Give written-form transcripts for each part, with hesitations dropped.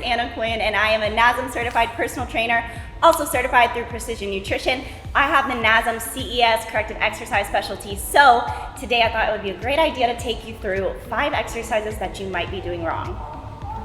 Anna Quinn, and I am a NASM certified personal trainer, also certified through Precision Nutrition. I have the NASM CES corrective exercise specialty. So today I thought it would be a great idea to take you through 5 exercises that you might be doing wrong.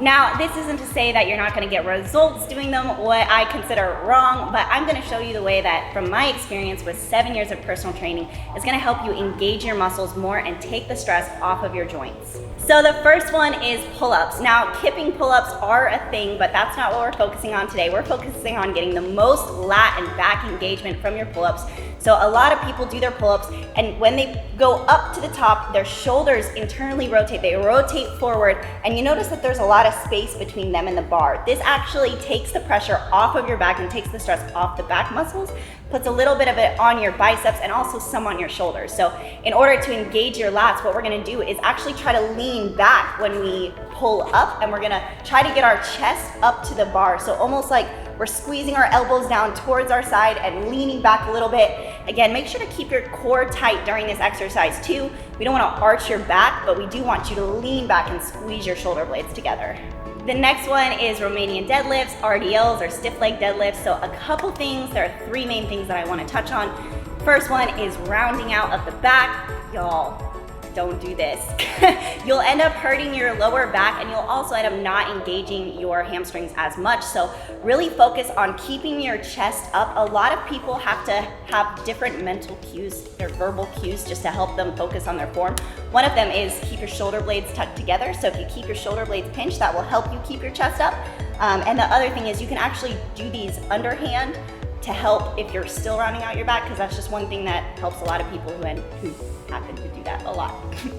Now, this isn't to say that you're not going to get results doing them what I consider wrong, but I'm going to show you the way that, from my experience with 7 years of personal training, is going to help you engage your muscles more and take the stress off of your joints. So the first one is pull-ups. Now, kipping pull-ups are a thing, but that's not what we're focusing on today. We're focusing on getting the most lat and back engagement from your pull-ups. So a lot of people do their pull-ups, and when they go up to the top, their shoulders internally rotate. They rotate forward, and you notice that there's a lot of space between them and the bar. This actually takes the pressure off of your back and takes the stress off the back muscles, puts a little bit of it on your biceps and also some on your shoulders. So in order to engage your lats, what we're gonna do is actually try to lean back when we pull up, and we're gonna try to get our chest up to the bar. So almost like we're squeezing our elbows down towards our side and leaning back a little bit. Again, make sure to keep your core tight during this exercise too. We don't want to arch your back, but we do want you to lean back and squeeze your shoulder blades together. The next one is Romanian deadlifts, RDLs, or stiff leg deadlifts. So a couple things, there are 3 main things that I want to touch on. First one is rounding out of the back. Y'all, don't do this. You'll end up hurting your lower back, and you'll also end up not engaging your hamstrings as much. So really focus on keeping your chest up. A lot of people have to have different mental cues, their verbal cues, just to help them focus on their form. One of them is keep your shoulder blades tucked together. So if you keep your shoulder blades pinched, that will help you keep your chest up. And the other thing is you can actually do these underhand to help if you're still rounding out your back, because that's just one thing that helps a lot of people who happen to do that a lot.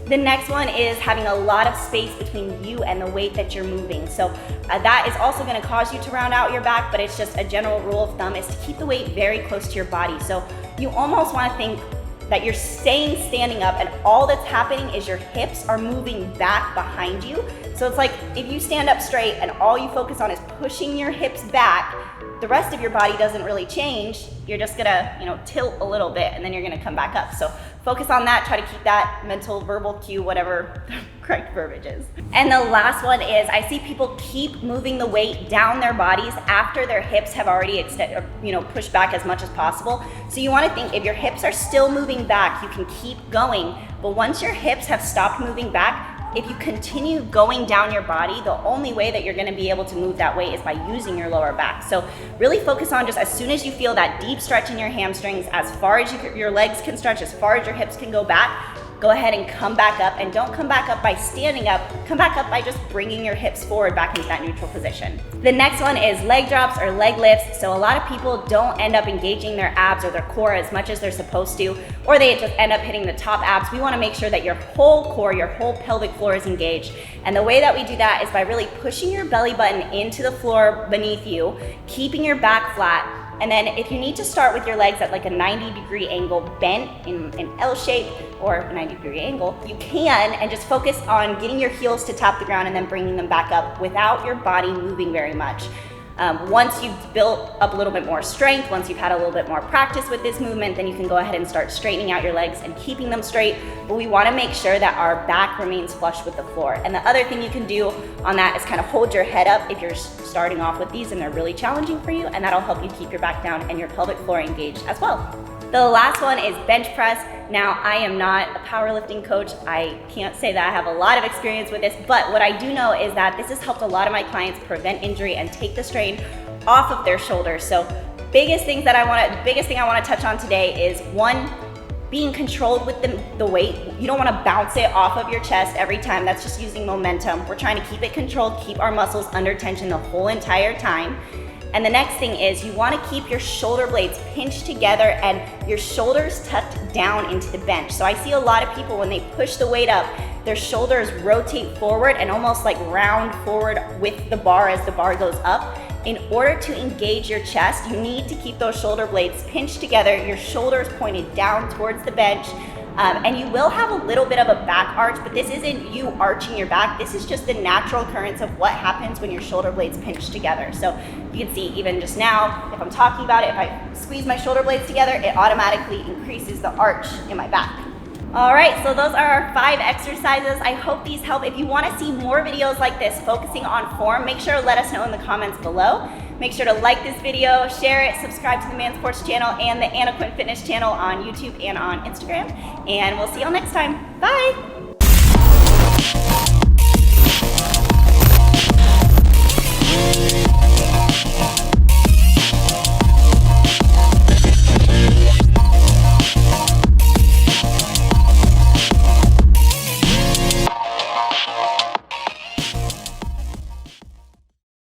The next one is having a lot of space between you and the weight that you're moving. So that is also going to cause you to round out your back, but it's just a general rule of thumb is to keep the weight very close to your body. So you almost want to think that you're staying standing up, and all that's happening is your hips are moving back behind you. So it's like if you stand up straight and all you focus on is pushing your hips back, the rest of your body doesn't really change. You're just gonna, tilt a little bit, and then you're gonna come back up. So focus on that, try to keep that mental, verbal cue, whatever the correct verbiage is. And the last one is, I see people keep moving the weight down their bodies after their hips have already pushed back as much as possible. So you wanna think, if your hips are still moving back, you can keep going. But once your hips have stopped moving back, if you continue going down your body, the only way that you're gonna be able to move that weight is by using your lower back. So really focus on just as soon as you feel that deep stretch in your hamstrings, as far as your legs can stretch, as far as your hips can go back, go ahead and come back up. And don't come back up by standing up, come back up by just bringing your hips forward back into that neutral position. The next one is leg drops or leg lifts. So a lot of people don't end up engaging their abs or their core as much as they're supposed to, or they just end up hitting the top abs. We wanna make sure that your whole core, your whole pelvic floor is engaged. And the way that we do that is by really pushing your belly button into the floor beneath you, keeping your back flat. And then if you need to start with your legs at like a 90-degree angle, bent in an L shape or a 90-degree angle, you can, and just focus on getting your heels to tap the ground and then bringing them back up without your body moving very much. Once you've built up a little bit more strength, once you've had a little bit more practice with this movement, then you can go ahead and start straightening out your legs and keeping them straight. But we want to make sure that our back remains flush with the floor. And the other thing you can do on that is kind of hold your head up if you're starting off with these and they're really challenging for you, and that'll help you keep your back down and your pelvic floor engaged as well. The last one is bench press. Now, I am not a powerlifting coach. I can't say that I have a lot of experience with this, but what I do know is that this has helped a lot of my clients prevent injury and take the strain off of their shoulders. So biggest thing I wanna touch on today is, one, being controlled with the weight. You don't wanna bounce it off of your chest every time. That's just using momentum. We're trying to keep it controlled, keep our muscles under tension the whole entire time. And the next thing is you want to keep your shoulder blades pinched together and your shoulders tucked down into the bench. So I see a lot of people, when they push the weight up, their shoulders rotate forward and almost like round forward with the bar as the bar goes up. In order to engage your chest, you need to keep those shoulder blades pinched together, your shoulders pointed down towards the bench. And you will have a little bit of a back arch, but this isn't you arching your back. This is just the natural occurrence of what happens when your shoulder blades pinch together. So you can see even just now, if I'm talking about it, if I squeeze my shoulder blades together, it automatically increases the arch in my back. All right, so those are our 5 exercises. I hope these help. If you want to see more videos like this focusing on form, make sure to let us know in the comments below. Make sure to like this video, share it, subscribe to the Man Sports channel and the Anna Quinn Fitness channel on YouTube and on Instagram. And we'll see y'all next time. Bye.